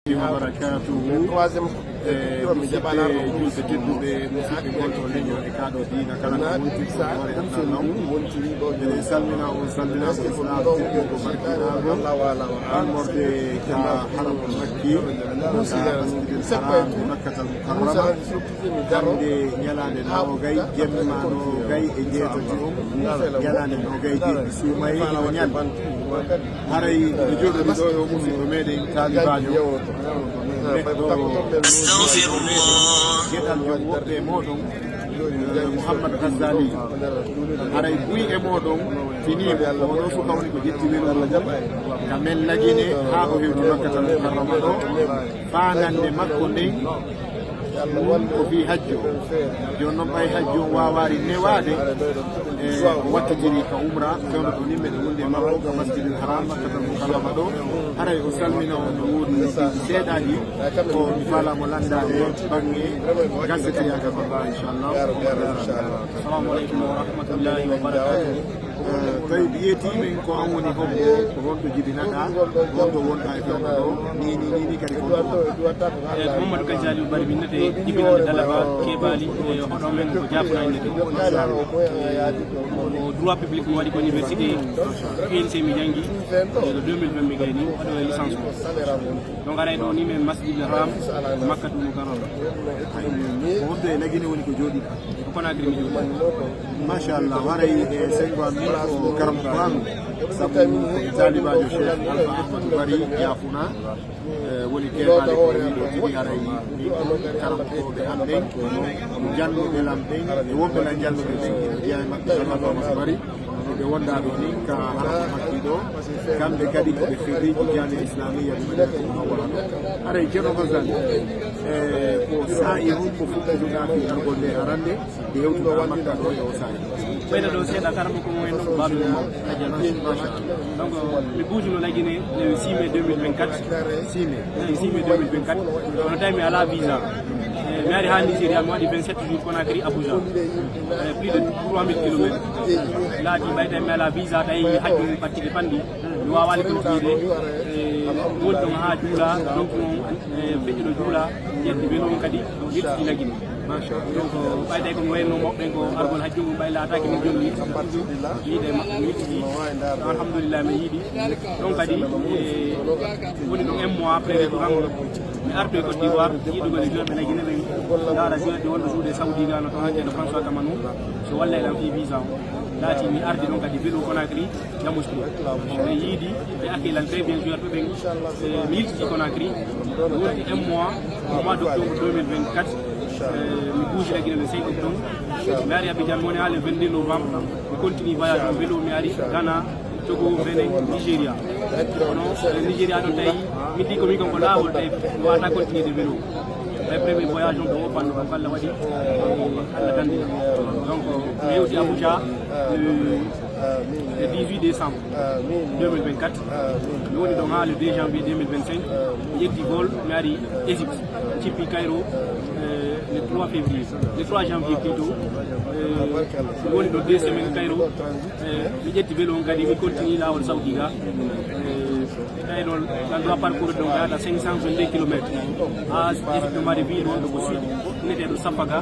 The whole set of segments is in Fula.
Troisième julɓe tedduɓe musidɓe gonto leñol e kaɗo dina kala ko wonti hoore Allah eɗen salmina on salminago islam ko barkinago almorde ka haramol makki masjidil haram makkatal mukarrama hande ñalande nogay jemma nogay e jeetati ñalande nogay jeeɗi suumayi o ñal haray ɓe joɗori ɗo e musidɗo meɗen talibajo geɗal jom woɓɓe e moɗon Mouhamadou Ghazali haray buy e moɗon finimo oɗo suka woni ko ƴetti welol ka men lagine ha o hewti makkatal mukarrama ɗo fanande makko nden ko fi hajjo joni noon ɓay hajjo wawari newade e wattidiri ka umra fewno ko nimɓe ɗe wonde makko ka masjidil haram makkatal mukarrama ɗo haray o salmina on woodi seeɗaji ko mi falamo landade bange gaseteyaga baba inchallah. Assalamu aleykum wa rahmatullahi wa barakatuh. tawi ɓiyetimen ko an woni hombo ko wonɗo jibinaɗa wonɗo wonɗa e fewno ɗo ni kadi ko Mamadou Kadiali bari minnete jibinande dalaba keɓali e hoɗo men ko jafna innete o droit public mo waɗi ko université UNC mi janggi le 2020 mi gayni waɗo e licence o donc aray ɗo ni men masjidil haram makkatul mukarrama ko wonde e lagine woni ko jooɗi ko Conakry mi jooɗi machallah waray e sengo am min ko karam banu sabu ko talibajo Cheikh Alpha Ahmadou Bari yafuna woni keɓade ko wiɗo tigi haray ni karamkoɓe am ɓen jannuɓe lam ɓen e wonɓe la jannuɓe ɓen ina jeeya e maɓɓe Cheikh Alpha Ahmadou Bari ɓe wonda ɗo ni ka haraɓe makki ɗo kamɓe kadi koɓe ferriji jami islamia ɓe madinatul munawwara ɗo haray ceerno Ghazali ko sa'i on ko fuɗɗituɗa fi argol nde arande nde hewtuɗa makka ɗo e o sa'i ɓeyda ɗo seeɗa karama ko mumen ɗo baɗo donc mi ɓuutuno lagine le 6 mai 2024 6 mai 2024 ono tawi mi ala visa mi ari ha Nigéria mi waɗi 27 jours Conakry Abuja plus de 3000 kilomètres laati ɓay tawi mi ala visa tawi hajju mum ɓattike panɗi mi wawani continuide woni ɗon ha juula donc noon feƴƴiɗo juula ƴetti welo on kadi yettiti lagine donc ɓayde ko wayno moɓɓen ko argol hajju mum ɓay laataki min joni yiiɗe maɓɓe mi yettiti alhamdulillah mi yiiɗi donc kadi woni ɗon 1 mois après retour mi artu e Côte d'Ivoire yiɗugol e julɓe lagine ɓen laara julɗe wonɗo suude saudi gano to hankkeno François Kamanou so walla elam fi visa o laati mi ardi ɗon kadi velo Conakry Yamoussoukro mi yiiɗi ɓe accueillan très bien joueur ɓe ɓen mi yiltiti Conakry woni 1 mois au mois d'octobre 2024 mi bouge lagine le 5 octobre mi ari Abidjan mi woni ha le 22 novembre mi continue voyage o vélo mi ari Ghana Togo Benin Nigéria kono Nigéria ɗon tawi min ɗi komin kon ko laawol tawi mi wawata continuer de vélo ay premier voyage on ɗo wopanno ko Allah waɗi Allah dandi donc mi yewti Abuja le 18 décembre 2024 mi woni ɗon ha le 2 janvier 2025 mi ƴetti vol mi ari Égypte cippi Cairo le 3 février le 3 janvier plutôt mi woni ɗo 2 semaines Cairo mi ƴetti vélo on kadi mi continue lawol Saudi ga tawi noon ɗan doit parcourir ɗon gayata 522 kilomètres ha Égypte mari wi ɗon ɗo ko suuɗi neteɗo Sampaga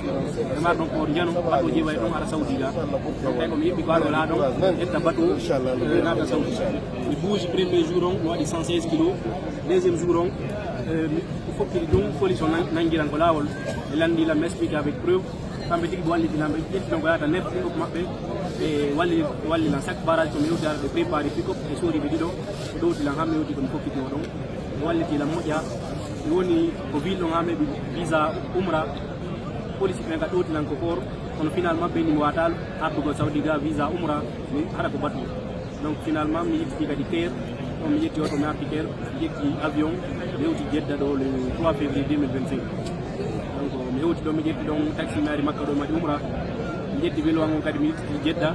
ɓe mari ɗon ko jano bateau je way ɗon ara Saudi ga donc tawi komi yeɓɓi ko aɗo laa ɗon ƴetta bateau naata Saudi mi bouge premier jour on mi waɗi 116 kilos deuxiéme jour on mi fokkiri ɗum police o nanguiran ko laawol ɓe landilam mi expliqué avec preuve kamɓe tigi ɓe wallitinam ɓe ƴetti ɗon ko yahata 9 pick-up maɓɓe ɓe wallilan chaque barrage komi yewti ara ɓe préparé pick-up ɓe soodi ɓe ɗiɗo ɓe ɗowtilan ha mi yewti komi fokkiti o ɗon ɓe wallitilam moƴƴa mi woni ko vilɗon ha meɓi visa umra police ɓen ka ɗowtilan ko koor kono finalement ɓe nimi wata ardugol Saudi ga visa umra mi haɗa ko bateau donc finalement mi yettiti kadi Caire on mi yetti oto mi arti Caire mi ƴetti avion mi yewti Jeddah ɗo le 3 février 2025 donc mi hewti ɗo mi ƴetti ɗon taxi mi ari Makka ɗo maɗi umra mi ƴetti vélo an on kadi mi yettiti Jeddah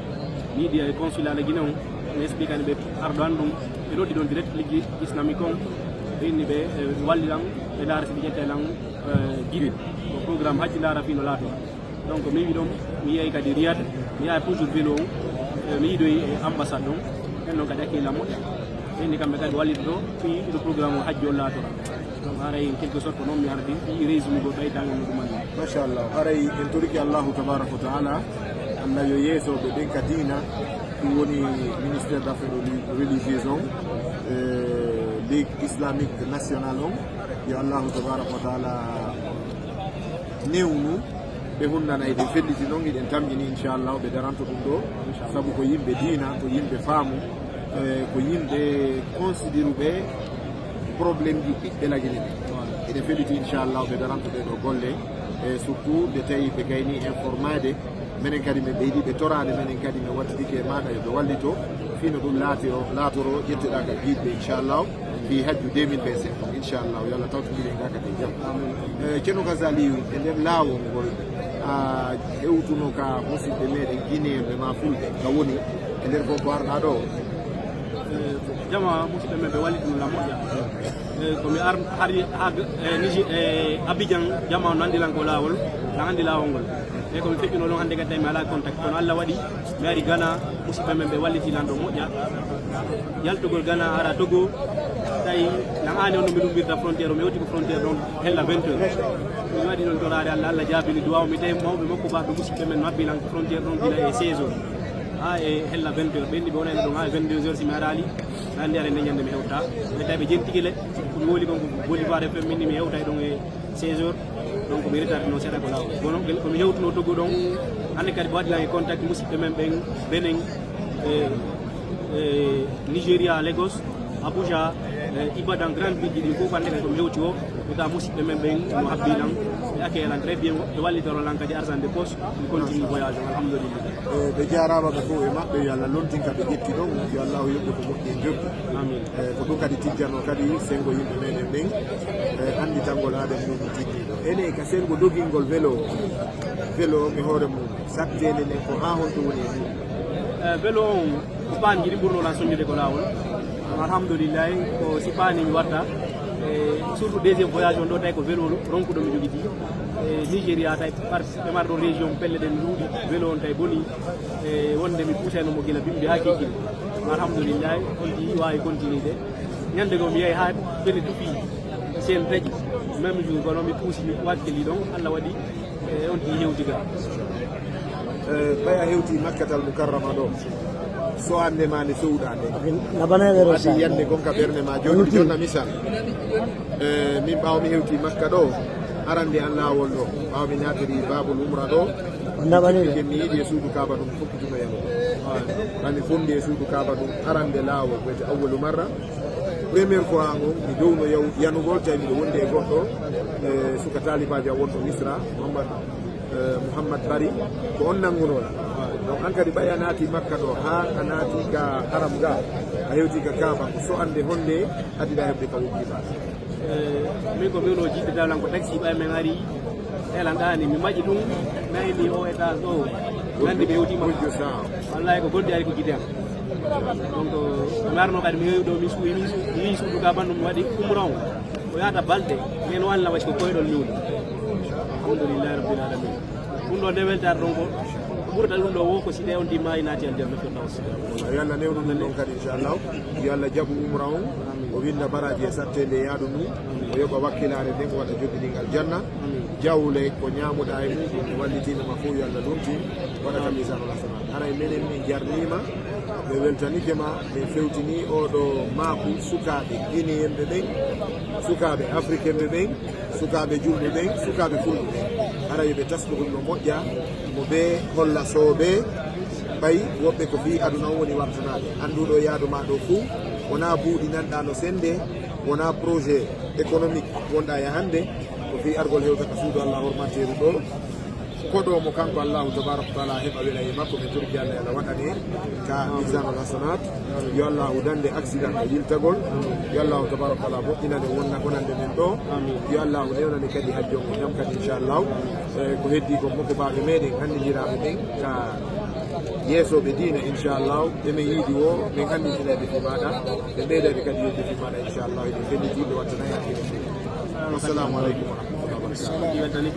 mi yiiɗi e consulat la Guinée on mi expliquani ɓe ardo an ɗum ɓe ɗoɗi ɗon direct liggi islamique on ɓe inni ɓe wallilan ɓe laara si ɓe ƴettelan guide ko programme hajji laara fino laato donc mi wi ɗon mi yeeyi kadi Riyad mi yaha toujours vélo on mi yiiɗoy e ambassade ɗon en noon kadi hakkillam moƴƴa ɓe inni kamɓe kadi wallita ɗo fi ɗo programme o hajji o laatora donc haray en quelque sorte noon mi ardi ɗi résumugo ɓeydago muɗuman machallah haray en toriki allahu tabaraka wa taala allah yo yeesoɓe ɓen ka dina ɗum woni ministére d' affaires religieuses on ligue islamique national on yo allahu tabaraka wa taala newnu ɓe hunnana eɗen felliti noon eɗen tamƴini inchallah ɓe daranto ɗum ɗo saabu ko yimɓe diina ko yimɓe faamu ko yimɓe considiruɓe probléme ji ɓiɓɓe lagine ɓe eɗen felliti inchallah ɓe daranto ɓe ɗo golle e surtout ɓe tawi ɓe gayni informade minen kadi min ɓeydi ɓe torade minen kadi min wattidike e maɗa yoɓe wallito fino ɗum laatoro ƴetteɗa ka guiɗɓe inchallah fi hajju 2025 inchallah yo allah tawtodiri ga kadi jaam ceerno Gazali e nder laawol ngol a hewtuno ka musidɓe meɗen guinéenɓe ma fulɓe ka woni e nder ko ko arɗa ɗo jama musidɓe men ɓe wallit ɗum la moƴƴa komi hari ha Abidjan jama nandilan ko laawol la andi laawol ngol e komi feƴƴuno ɗon hannde kadi mi ala contact kono Allah waɗi mi ari Ghana musidɓe men ɓe wallitilan ɗo moƴƴa yaltugol Ghana ara Togo tawi nan ani on no mi ɗumbirta frontiére o mi hewti ko frontiére ɗon hella 20 heures mi waɗi ɗon torade Allah Allah jaabini duwaw mi tawi mawɓe makko baɓe musidɓe men mabbilan frontiére ɗon gila e 16 heures ha e hella 20 heures ɓenni ɓe wonani ɗon ha 22 heures simi arali andi are ndeñande mi hewta ɓe tawi ɓe jentigile komi woli kon ko Bolivar FM minni mi hewta ɗon e 16 heures donc mi retarde noon seeɗa ko lawol bono komi hewtuno Togo ɗon hannde kadi ɓe waɗilan e contact musidɓe men ɓen Benin Nigéria Lagos Abuja Ibadan grande ville ɗi fof hannde kadi komi hewti o ɓeta musidɓe men ɓen no habbilan ɓe accueillan très bien ɓe wallitorolan kadi argent de poche mi continue voyage o alhamdulillah ɓe jarama ɓe fof e maɓɓe yo allah lontinka ɓe ƴetti ɗon yo allah yoɓɓe ko moƴƴi e jokki amin ko ɗum kadi tijjano kadi sengo yimɓe meɗen ɓen anditangol haɗen ɗum tiggiɗo ene ka sengo dogingol vélo mi hoore mum sattede nden ko ha honto woni e mum vélo on sipani jiɗi ɓurnolan soñude ko lawol alhamdoulillahi ko sipani mi watta surtout deuxiéme voyage on ɗo tawi ko vélo ronkuɗo mi jogui Nigéria tawi ɓe marɗo région pelle ɗen duuɗi vélo on tawi boni wonde mi poussenomo guila bimbi ha kekkil alhamdoulillahi on di wawi continuide ñande go mi yeehi ha bene tuufi sen daƴi même jour kono mi puusi mi wakkili ɗon Allah waɗi on di hewtiga ɓaya hewti makkatal mukarrama ɗo so andema nde sowɗande adi yande gonka ɓerde ma joni jonna misal min ɓaw mi hewti makka ɗo arande an lawol ɗo ɓaw mi natiri babul umra ɗo ken mi yiiɗi e suudu kaba ɗum fokkituma yanugo ɓami fondi e suudu kaba ɗum arande lawol wiyete awwalu marra premiére fois on mi downo yanugol tawi miɗo wondi e goɗɗo suka talibaji a wonto misra Mouhammad Bari ko on nangunola donc an kadi ɓay a naati makka ɗo ha a naati ka haram ga a hewti ka kaba ko so ande honde adiɗa heɓde ka wokki ba min ko mbino jiɗɗe dawlan ko taxi ɓay men ari elanɗani mi maƴi ɗum nayni o étage ɗo gandi ɓe hewtima wallahi ko gondi ari ko guidem donc mi arno kadi mi heewi ɗo mi wi suudu ka bandum mi waɗi umra o o yahata balɗe min wanna waɗi ko koyɗol ñuuɗi alhamdoulillahi rabbil alamin ɗum ɗo nde weltare ɗon ko ɓurta ɗum ɗo wo ko si ɗe on dimmayi naati aljanna firdaus yo allah newnu ɗum ɗon kadi inchallah yo allah jaaɓu umra on o winda baraji e sattede yaadu mum o yoɓa wakkilare nden o waɗa joɗɗiɗingal janna jawle ko ñamuɗa e muɗum wallitinoma fof yo allah lumti waɗa kam misanol hasanat haray minen min jarnima ɓe weltanike ma min fewtini oɗo maaku sukaɓe guinéenɓe ɓen sukaɓe africain ɓe ɓen sukaɓe julɓe ɓen sukaɓe fulɓe ɓen hara yoɓe tasɗo ɗum no moƴƴa mo ɓe holla soɓe ɓay woɓɓe ko fi aduna o woni wartanaɓe anduɗo yaaduma ɗo fou wona buuɗi nanɗa no sende wona projet économique wonɗa e hande ko fi argol hewtata suudu allah hormanteru ɗo koɗomo kanko allahu tabaraka taala heɓa wela e makko min torki allah allah waɗane ka misanul hasanat yo allahu dande accident e yiltagol yo allahu tabaraka taala moƴƴinane wonna konande men ɗo yo allahu newnane kadi hajjongo jam kadi inchallahu ko heddi ko makko baɓe meɗen andidiraɓe ɓen ka yeesoɓe diina inchallahu ɓemin yiiɗi o min anditinaɓe fi maɗa ɓe ɓeydaɓe kadi yedde fi maɗa inchallahu eɗen fellitiɓe wattanayi hakkille assalamu aleykum wa rahmatullah wa barakatuh